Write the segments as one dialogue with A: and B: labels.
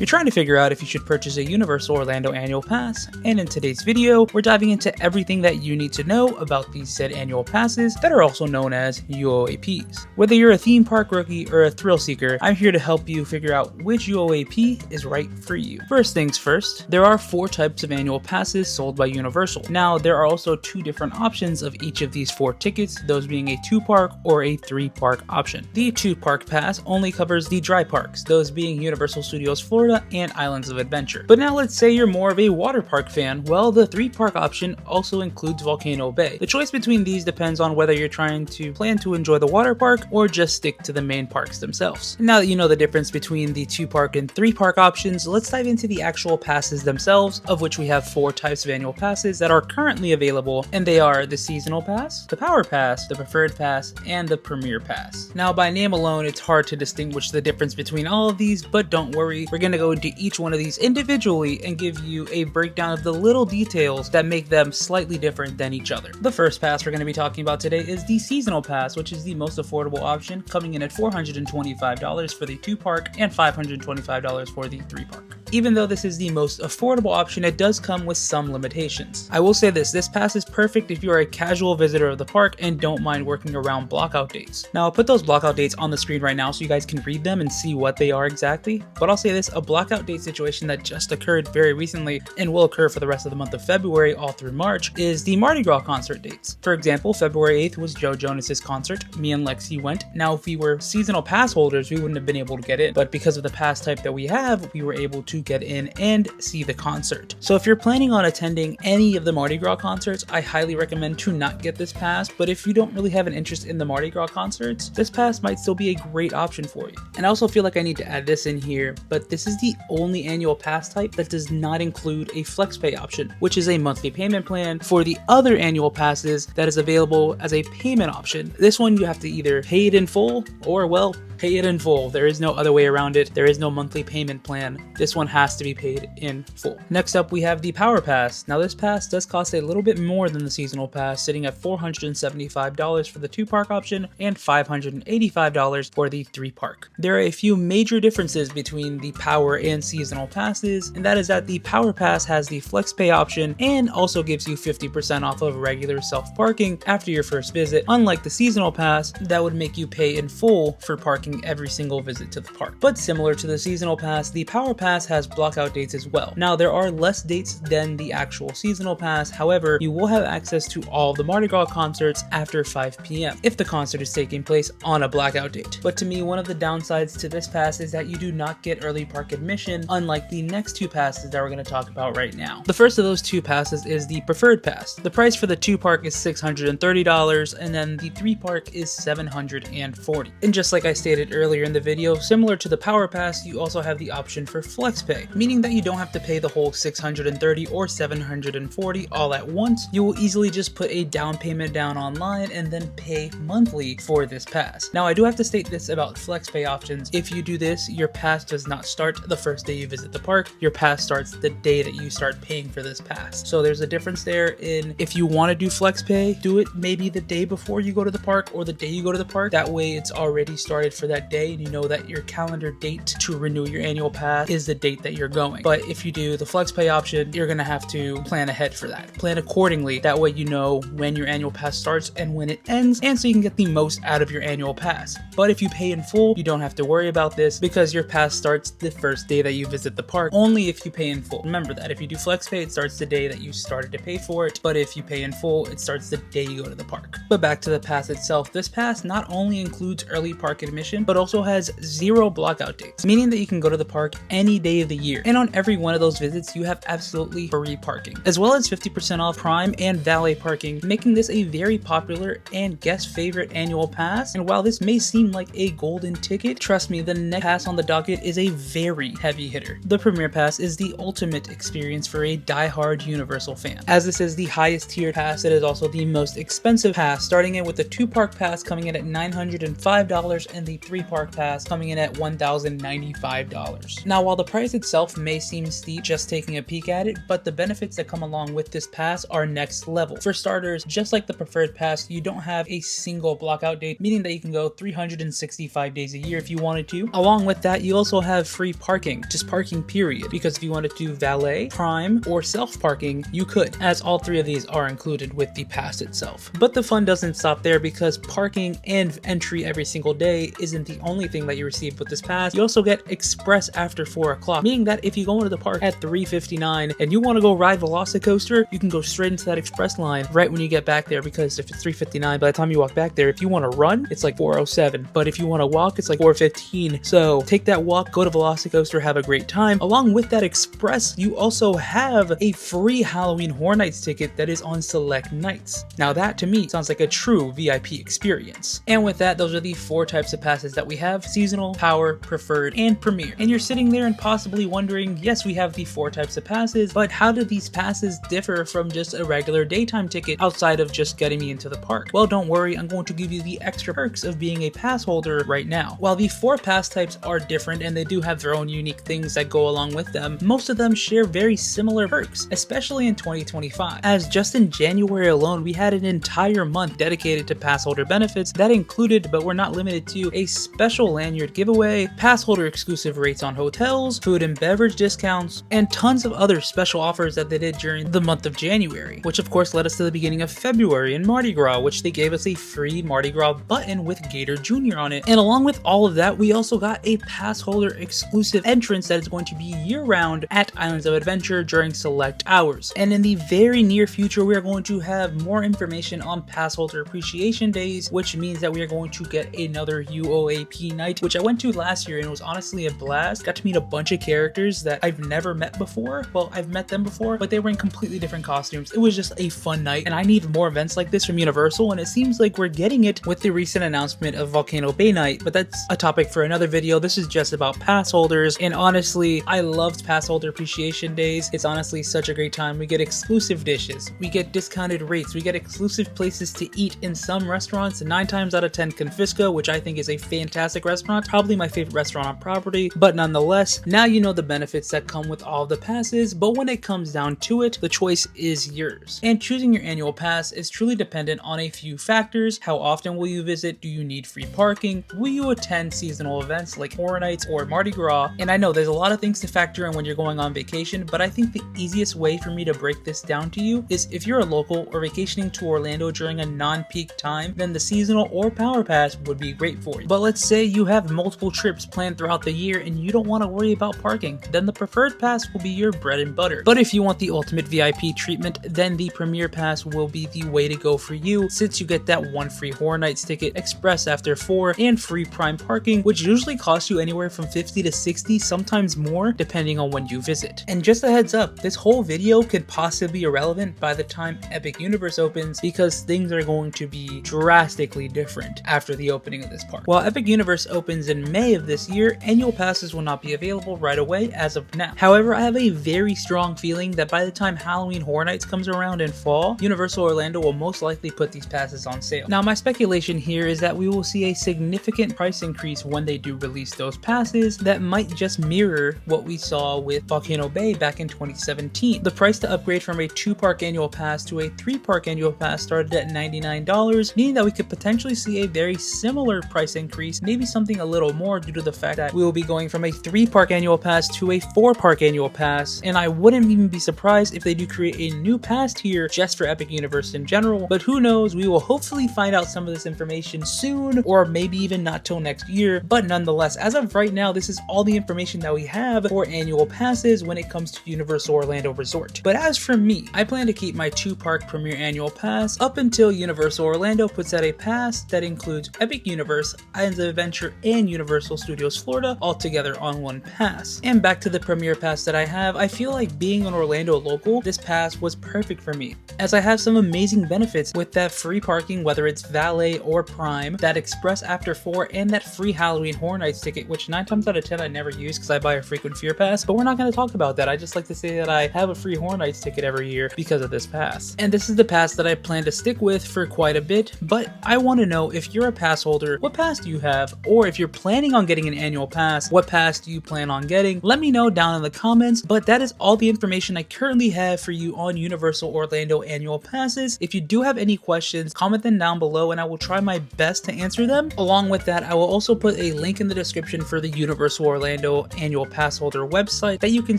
A: You're trying to figure out if you should purchase a Universal Orlando annual pass, and in today's video, we're diving into everything that you need to know about these said annual passes that are also known as UOAPs. Whether you're a theme park rookie or a thrill seeker, I'm here to help you figure out which UOAP is right for you. First things first, there are 4 types of annual passes sold by Universal. Now, there are also 2 different options of each of these 4 tickets, those being a 2-park or a 3-park option. The 2-park pass only covers the dry parks, those being Universal Studios Florida and Islands of Adventure. But now let's say you're more of a water park fan, well, the 3-park option also includes Volcano Bay. The choice between these depends on whether you're trying to plan to enjoy the water park or just stick to the main parks themselves. And now that you know the difference between the 2-park and 3-park options, let's dive into the actual passes themselves, of which we have 4 types of annual passes that are currently available, and they are the Seasonal Pass, the Power Pass, the Preferred Pass, and the Premier Pass. Now, by name alone, it's hard to distinguish the difference between all of these, but don't worry, we're going to go into each one of these individually and give you a breakdown of the little details that make them slightly different than each other. The first pass we're going to be talking about today is the Seasonal Pass, which is the most affordable option, coming in at $425 for the 2-park and $525 for the 3-park. Even though this is the most affordable option, it does come with some limitations. I will say this pass is perfect if you are a casual visitor of the park and don't mind working around blockout dates. Now, I'll put those blockout dates on the screen right now so you guys can read them and see what they are exactly, but I'll say this, a blockout date situation that just occurred very recently and will occur for the rest of the month of February all through March is the Mardi Gras concert dates. For example, February 8th was Joe Jonas's concert. Me and Lexi went. Now, if we were seasonal pass holders, we wouldn't have been able to get in, but because of the pass type that we have, we were able to get in and see the concert. So if you're planning on attending any of the Mardi Gras concerts, I highly recommend to not get this pass, but if you don't really have an interest in the Mardi Gras concerts, this pass might still be a great option for you. And I also feel like I need to add this in here, but this is the only annual pass type that does not include a FlexPay option, which is a monthly payment plan. For the other annual passes that is available as a payment option, this one you have to either pay it in full or, well, pay it in full. There is no other way around it. There is no monthly payment plan. This one has to be paid in full. Next up, we have the Power Pass. Now, this pass does cost a little bit more than the Seasonal Pass, sitting at $475 for the 2-park option and $585 for the 3-park. There are a few major differences between the Power and Seasonal Passes, and that is that the Power Pass has the FlexPay option and also gives you 50% off of regular self-parking after your first visit, unlike the Seasonal Pass that would make you pay in full for parking every single visit to the park. But similar to the Seasonal Pass, the Power Pass has blockout dates as well. Now, there are less dates than the actual Seasonal Pass, however, you will have access to all of the Mardi Gras concerts after 5 p.m. if the concert is taking place on a blackout date. But to me, one of the downsides to this pass is that you do not get early park admission, unlike the next 2 passes that we're going to talk about right now. The first of those 2 passes is the Preferred Pass. The price for the 2-park is $630, and then the 3-park is $740. And just like I stated earlier in the video, similar to the Power Pass, you also have the option for FlexPay, meaning that you don't have to pay the whole $630 or $740 all at once. You will easily just put a down payment down online and then pay monthly for this pass. Now, I do have to state this about FlexPay options. If you do this, your pass does not start the first day you visit the park. Your pass starts the day that you start paying for this pass. So there's a difference there in if you want to do FlexPay, do it maybe the day before you go to the park or the day you go to the park. That way it's already started for that day and you know that your calendar date to renew your annual pass is the date that you're going. But if you do the FlexPay option, you're going to have to plan ahead for that. Plan accordingly. That way you know when your annual pass starts and when it ends, and so you can get the most out of your annual pass. But if you pay in full, you don't have to worry about this because your pass starts the first day that you visit the park, only if you pay in full. Remember that if you do FlexPay, it starts the day that you started to pay for it, but if you pay in full, it starts the day you go to the park. But back to the pass itself, this pass not only includes early park admission, but also has 0 blockout dates, meaning that you can go to the park any day of the year. And on every one of those visits, you have absolutely free parking, as well as 50% off prime and valet parking, making this a very popular and guest favorite annual pass. And while this may seem like a golden ticket, trust me, the next pass on the docket is a very heavy hitter. The Premier Pass is the ultimate experience for a die-hard Universal fan. As this is the highest tier pass, it is also the most expensive pass, starting in with the 2-park pass coming in at $905 and the 3-park pass coming in at $1,095. Now, while the price price itself may seem steep just taking a peek at it, but the benefits that come along with this pass are next level. For starters, just like the preferred pass, you don't have a single blockout date, meaning that you can go 365 days a year if you wanted to. Along with that, you also have free parking, just parking period, because if you wanted to do valet, prime, or self-parking, you could, as all three of these are included with the pass itself. But the fun doesn't stop there, because parking and entry every single day isn't the only thing that you receive with this pass. You also get express after 4 o'clock, meaning that if you go into the park at 3:59 and you want to go ride Velocicoaster, you can go straight into that express line right when you get back there, because if it's 3:59, by the time you walk back there, if you want to run, it's like 4:07, but if you want to walk, it's like 4:15. So take that walk, go to Velocicoaster, have a great time. Along with that express, you also have a free Halloween Horror Nights ticket that is on select nights. Now that to me sounds like a true VIP experience. And with that, those are the 4 types of passes that we have: seasonal, power, preferred, and premier. And you're sitting there and possibly wondering, yes, we have the 4 types of passes, but how do these passes differ from just a regular daytime ticket outside of just getting me into the park? Well, don't worry, I'm going to give you the extra perks of being a pass holder right now. While the 4 pass types are different and they do have their own unique things that go along with them, most of them share very similar perks, especially in 2025. As just in January alone, we had an entire month dedicated to pass holder benefits that included, but were not limited to, a special lanyard giveaway, pass holder exclusive rates on hotels, food and beverage discounts, and tons of other special offers that they did during the month of January, which of course led us to the beginning of February and Mardi Gras, which they gave us a free Mardi Gras button with Gator Jr. on it. And along with all of that, we also got a pass holder exclusive entrance that is going to be year-round at Islands of Adventure during select hours. And in the very near future, we are going to have more information on pass holder appreciation days, which means that we are going to get another UOAP night, which I went to last year and it was honestly a blast. Got to meet a bunch of characters that I've never met before. Well, I've met them before, but they were in completely different costumes. It was just a fun night, and I need more events like this from Universal, and it seems like we're getting it with the recent announcement of Volcano Bay Night, but that's a topic for another video. This is just about pass holders, and honestly, I loved pass holder appreciation days. It's honestly such a great time. We get exclusive dishes, we get discounted rates, we get exclusive places to eat in some restaurants. 9 times out of 10 Confisco, which I think is a fantastic restaurant, probably my favorite restaurant on property, but nonetheless, now you know the benefits that come with all the passes. But when it comes down to it, the choice is yours, and choosing your annual pass is truly dependent on a few factors. How often will you visit? Do you need free parking? Will you attend seasonal events like Horror Nights or Mardi Gras? And I know there's a lot of things to factor in when you're going on vacation, but I think the easiest way for me to break this down to you is if you're a local or vacationing to Orlando during a non-peak time, then the seasonal or power pass would be great for you. But let's say you have multiple trips planned throughout the year and you don't want to worry about parking, then the preferred pass will be your bread and butter. But if you want the ultimate VIP treatment, then the Premier Pass will be the way to go for you, since you get that 1 free Horror Nights ticket, express after 4, and free prime parking, which usually costs you anywhere from $50 to $60, sometimes more, depending on when you visit. And just a heads up, this whole video could possibly be irrelevant by the time Epic Universe opens, because things are going to be drastically different after the opening of this park. While Epic Universe opens in May of this year, annual passes will not be available right away as of now. However, I have a very strong feeling that by the time Halloween Horror Nights comes around in fall, Universal Orlando will most likely put these passes on sale. Now, my speculation here is that we will see a significant price increase when they do release those passes that might just mirror what we saw with Volcano Bay back in 2017. The price to upgrade from a 2-park annual pass to a 3-park annual pass started at $99, meaning that we could potentially see a very similar price increase, maybe something a little more, due to the fact that we will be going from a 3-park annual pass to a 4-park annual pass. And I wouldn't even be surprised if they do create a new pass tier just for Epic Universe in general, but who knows, we will hopefully find out some of this information soon, or maybe even not till next year. But nonetheless, as of right now, this is all the information that we have for annual passes when it comes to Universal Orlando Resort. But as for me, I plan to keep my 2-park Premier Annual Pass up until Universal Orlando puts out a pass that includes Epic Universe, Islands of Adventure, and Universal Studios Florida all together on one pass. And back to the Premier Pass that I have, I feel like being an Orlando local, this pass was perfect for me, as I have some amazing benefits with that free parking, whether it's valet or prime, that express after 4, and that free Halloween Horror Nights ticket, which 9 times out of 10 I never use because I buy a frequent fear pass, but we're not going to talk about that. I just like to say that I have a free Horror Nights ticket every year because of this pass. And this is the pass that I plan to stick with for quite a bit, but I want to know, if you're a pass holder, what pass do you have? Or if you're planning on getting an annual pass, what pass do you plan on getting? exciting, let me know down in the comments. But that is all the information I currently have for you on Universal Orlando annual passes. If you do have any questions, comment them down below and I will try my best to answer them. Along with that, I will also put a link in the description for the Universal Orlando annual pass holder website that you can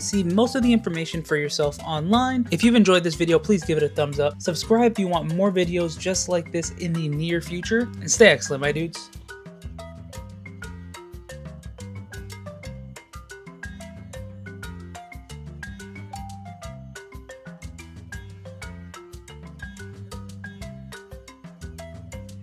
A: see most of the information for yourself online. If you've enjoyed this video, please give it a thumbs up. Subscribe if you want more videos just like this in the near future. And stay excellent, my dudes.